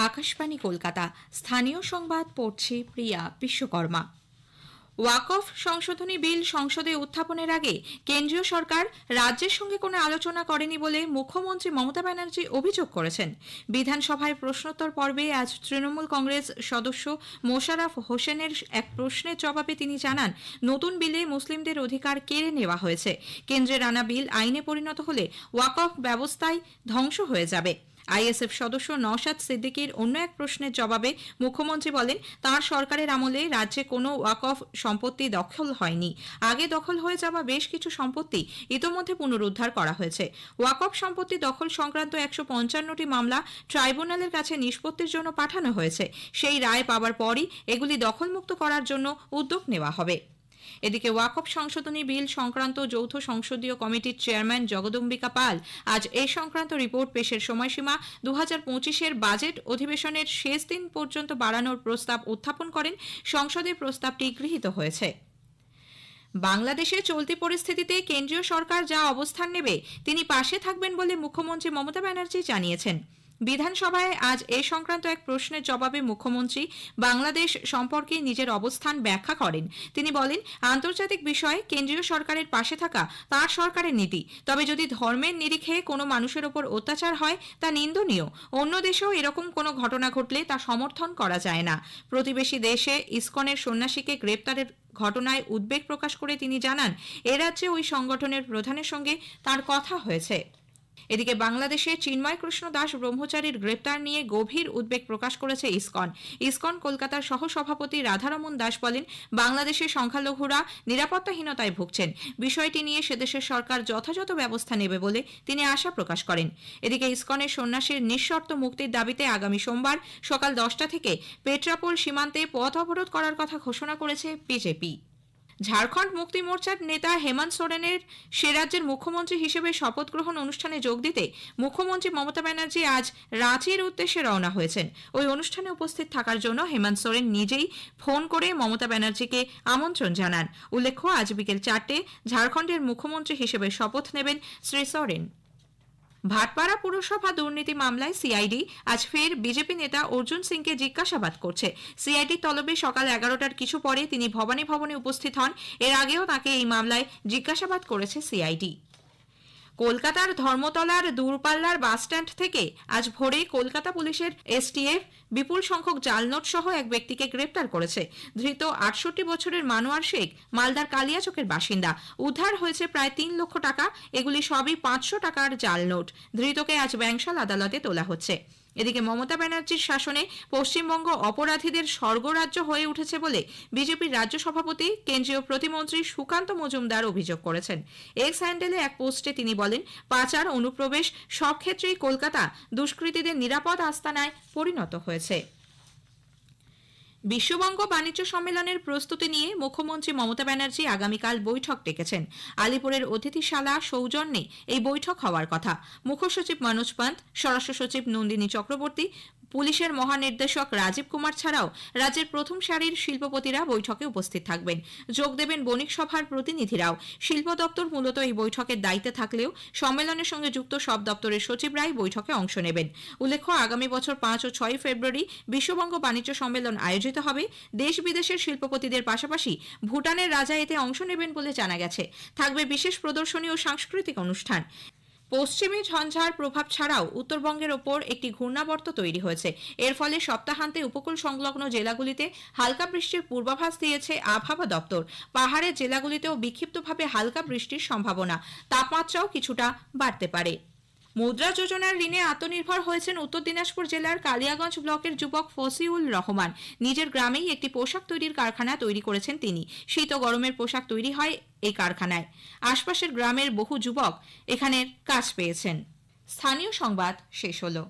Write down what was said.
আকাশবাণী কলকাতা। স্থানীয় সংবাদ পড়ছি প্রিয়া বিশ্বকর্মা। ওয়াকফ সংশোধনী বিল সংসদে উত্থাপনের আগে কেন্দ্রীয় সরকার রাজ্যের সঙ্গে কোনো আলোচনা করেনি বলে মুখ্যমন্ত্রী মমতা ব্যানার্জি অভিযোগ করেছেন। বিধানসভায় প্রশ্নোত্তর পর্বে আজ তৃণমূল কংগ্রেস সদস্য মোশাররফ হোসেনের এক প্রশ্নের জবাবে তিনি জানান, নতুন বিলে মুসলিমদের অধিকার কেড়ে নেওয়া হয়েছে। কেন্দ্রের আনা বিল আইনে পরিণত হলে ওয়াকফ ব্যবস্থায় ধ্বংস হয়ে যাবে। আইএসএফ সদস্য নওশাদ সিদ্দিকীর অন্য এক প্রশ্নের জবাবে মুখ্যমন্ত্রী বলেন, তাঁর সরকারের আমলে রাজ্যে কোনো ওয়াকফ সম্পত্তি দখল হয়নি। আগে দখল হয়ে যাওয়া বেশ কিছু সম্পত্তি ইতোমধ্যে পুনরুদ্ধার করা হয়েছে। ওয়াকফ সম্পত্তি দখল সংক্রান্ত 155টি মামলা ট্রাইব্যুনালের কাছে নিষ্পত্তির জন্য পাঠানো হয়েছে। সেই রায় পাওয়ার পরই এগুলি দখলমুক্ত করার জন্য উদ্যোগ নেওয়া হবে। এদিকে ওয়াকফ সংশোধনী বিল সংক্রান্ত যৌথ সংসদীয় কমিটির চেয়ারম্যান জগদম্বিকা পাল আজ এই সংক্রান্ত রিপোর্ট পেশের সময়সীমা 2025-এর বাজেট অধিবেশনের শেষ দিন পর্যন্ত বাড়ানোর প্রস্তাব উত্থাপন করেন। সংসদে প্রস্তাবটি গৃহীত হয়েছে। বাংলাদেশের চলতি পরিস্থিতিতে কেন্দ্রীয় সরকার যা অবস্থান নেবে তিনি পাশে থাকবেন বলে মুখ্যমন্ত্রী মমতা ব্যানার্জি জানিয়েছেন। বিধানসভায় আজ এ সংক্রান্ত এক প্রশ্নের জবাবে মুখ্যমন্ত্রী বাংলাদেশ সম্পর্কে নিজের অবস্থান ব্যাখ্যা করেন। তিনি বলেন, আন্তর্জাতিক বিষয়ে কেন্দ্রীয় সরকারের পাশে থাকা তার সরকারের নীতি। তবে যদি ধর্মের নিরিখে কোনো মানুষের ওপর অত্যাচার হয় তা নিন্দনীয়। অন্য দেশেও এরকম কোনো ঘটনা ঘটলে তা সমর্থন করা যায় না। প্রতিবেশী দেশে ইসকনের সন্ন্যাসীকে গ্রেপ্তারের ঘটনায় উদ্বেগ প্রকাশ করে তিনি জানান, এ রাজ্যে ওই সংগঠনের প্রধানের সঙ্গে তার কথা হয়েছে। এদিকে বাংলাদেশে চিন্ময় কৃষ্ণ দাস ব্রহ্মচারীর গ্রেপ্তার নিয়ে গভীর উদ্বেগ প্রকাশ করেছে ইসকন কলকাতার সহসভাপতি রাধারমন দাস বলেন, বাংলাদেশের সংখ্যালঘুরা নিরাপত্তাহীনতায় ভুগছেন। বিষয়টি নিয়ে সেদেশের সরকার যথাযথ ব্যবস্থা নেবে বলে তিনি আশা প্রকাশ করেন। এদিকে ইসকনের সন্ন্যাসীর নিঃশর্ত মুক্তির দাবিতে আগামী সোমবার সকাল 10টা থেকে পেট্রাপোল সীমান্তে পথ অবরোধ করার কথা ঘোষণা করেছে বিজেপি। ঝাড়খণ্ড মুক্তি মোর্চার নেতা হেমন্ত সোরেনের সে রাজ্যের মুখ্যমন্ত্রী হিসেবে শপথ গ্রহণ অনুষ্ঠানে যোগ দিতে মুখ্যমন্ত্রী মমতা ব্যানার্জি আজ রাঁচির উদ্দেশ্যে রওনা হয়েছেন। ওই অনুষ্ঠানে উপস্থিত থাকার জন্য হেমন্ত সোরেন নিজেই ফোন করে মমতা ব্যানার্জিকে আমন্ত্রণ জানান। উল্লেখ্য, আজ বিকেল 4টে ঝাড়খণ্ডের মুখ্যমন্ত্রী হিসেবে শপথ নেবেন শ্রী সোরেন। ভাটপাড়া পুরসভা দুর্নীতি মামলায় সিআইডি আজ ফের বিজেপি নেতা অর্জুন সিংকে জিজ্ঞাসাবাদ করছে। সিআইডি তলবে সকাল 11টার কিছু পরে তিনি ভবানী ভবনে উপস্থিত হন। এর আগেও তাকে এই মামলায় জিজ্ঞাসাবাদ করেছে সিআইডি। কলকাতার ধর্মতলার দূরপাল্লার বাসস্ট্যান্ড থেকে আজ ভোরে কলকাতা পুলিশের এসটিএফ বিপুল সংখ্যক জাল নোট সহ এক ব্যক্তিকে গ্রেপ্তার করেছে। ধৃত 68 বছরের মানোয়ার শেখ মালদার কালিয়াচকের বাসিন্দা। উদ্ধার হয়েছে প্রায় 3 লক্ষ টাকা। এগুলি সবই 500 টাকার জাল নোট। ধৃতকে আজ ব্যাংশাল আদালতে তোলা হচ্ছে। এদিকে মমতা ব্যানার্জির শাসনে পশ্চিমবঙ্গ অপরাধীদের স্বর্গরাজ্য হয়ে উঠেছে বলে বিজেপির রাজ্য সভাপতি কেন্দ্রীয় প্রতিমন্ত্রী সুকান্ত মজুমদার অভিযোগ করেছেন। এক্স হ্যান্ডেলে এক পোস্টে তিনি বলেন, পাচার, অনুপ্রবেশ সব ক্ষেত্রেই কলকাতা দুষ্কৃতীদের নিরাপদ আস্তানায় পরিণত হয়েছে। বিশ্ববঙ্গ বাণিজ্য সম্মেলনের প্রস্তুতি নিয়ে মুখ্যমন্ত্রী মমতা ব্যানার্জি আগামীকাল বৈঠক ডেকেছেন। আলিপুরের অতিথিশালা সৌজন্যে এই বৈঠক হওয়ার কথা। মুখ্য সচিব মনোজ পান্ত, স্বরাষ্ট্র সচিব নন্দিনী চক্রবর্তী, পুলিশের মহানির্দেশক রাজীব কুমার ছাড়াও রাজ্যের প্রথম সারির শিল্পপতিরা বৈঠকে উপস্থিত থাকবেন। যোগ দেবেন বণিক সভার প্রতিনিধিরাও। শিল্প দপ্তর মূলত এই বৈঠকের দায়িত্বে থাকলেও সম্মেলনের সঙ্গে যুক্ত সব দপ্তরের সচিবরাই বৈঠকে অংশ নেবেন। উল্লেখ্য, আগামী বছর 5 ও 6 ফেব্রুয়ারি বিশ্ববঙ্গ বাণিজ্য সম্মেলন আয়োজিত হবে। দেশ বিদেশের শিল্পপতিদের পাশাপাশি ভুটানের রাজা এতে অংশ নেবেন বলে জানা গেছে। থাকবে বিশেষ প্রদর্শনী ও সাংস্কৃতিক অনুষ্ঠান। পশ্চিমী ঝঞ্ঝার প্রভাব ছাড়াও উত্তরবঙ্গের ওপর একটি ঘূর্ণাবর্ত তৈরি হয়েছে। এর ফলে সপ্তাহান্তে উপকূল সংলগ্ন জেলাগুলিতে হালকা বৃষ্টির পূর্বাভাস দিয়েছে আবহাওয়া দপ্তর। পাহাড়ের জেলাগুলিতেও বিক্ষিপ্তভাবে হালকা বৃষ্টির সম্ভাবনা। তাপমাত্রাও কিছুটা বাড়তে পারে। মুদ্রা যোজনার ঋণে আত্মনির্ভর হয়েছেন উত্তর দিনাজপুর জেলার কালিয়াগঞ্জ ব্লকের যুবক ফসিউল রহমান। নিজের গ্রামেই একটি পোশাক তৈরির কারখানা তৈরি করেছেন তিনি। শীত ও গরমের পোশাক তৈরি হয় এই কারখানায়। আশপাশের গ্রামের বহু যুবক এখানের কাজ পেয়েছেন। স্থানীয় সংবাদ শেষ হলো।